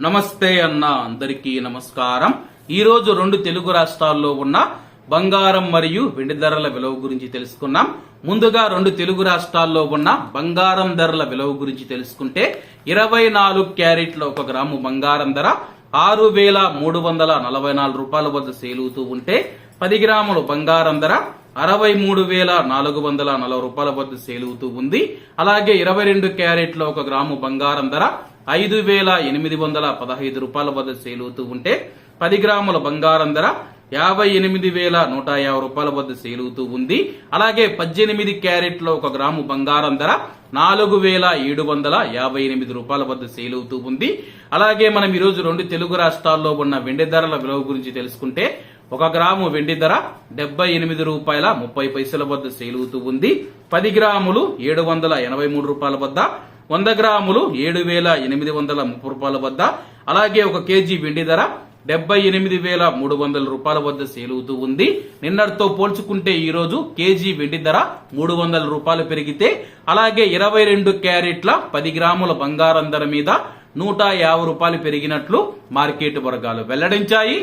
నమస్తే అన్న అందరికీ నమస్కారం. ఈ రోజు రెండు తెలుగు రాష్ట్రాల్లో ఉన్న బంగారం మరియు వెండి ధరల విలువ గురించి తెలుసుకున్నాం. ముందుగా రెండు తెలుగు రాష్ట్రాల్లో ఉన్న బంగారం ధరల విలువ గురించి తెలుసుకుంటే 24 క్యారెట్ల 1 గ్రాము బంగారం ధర 6,344 రూపాయల వద్ద సేల్ అవుతూ ఉంటే 10 గ్రాముల బంగారం ధర 63,440 రూపాయల వద్ద సేల్ అవుతూ ఉంది. అలాగే 22 క్యారెట్ల 1 గ్రాము బంగారం ధర 5,815 రూపాయల వద్ద సేల్ అవుతూ ఉంటే 10 గ్రాముల బంగారం ధర 58,150 రూపాయల వద్ద సేల్ అవుతూ ఉంది. అలాగే 18 క్యారెట్ల 1 గ్రాము బంగారం ధర 4,758 రూపాయల వద్ద సేల్ అవుతూ ఉంది. అలాగే మనం ఈరోజు రెండు తెలుగు రాష్ట్రాల్లో ఉన్న వెండి ధరల విలువ గురించి తెలుసుకుంటే 1 గ్రాము వెండి ధర 78 రూపాయల 30 పైసల వద్ద సేల్ అవుతూ ఉంది. 10 గ్రాములు 783 రూపాయల వద్ద, 100 గ్రాములు 7,830 రూపాయల వద్ద, అలాగే 1 కేజీ వెండి ధర 78,300 రూపాయల వద్ద సేల్ అవుతూ ఉంది. నిన్నటితో పోల్చుకుంటే ఈ రోజు కేజీ వెండి ధర 300 రూపాయలు పెరిగితే, అలాగే 22 క్యారెట్ల 10 గ్రాముల బంగారం ధర మీద 150 రూపాయలు పెరిగినట్లు మార్కెట్ వర్గాలు వెల్లడించాయి.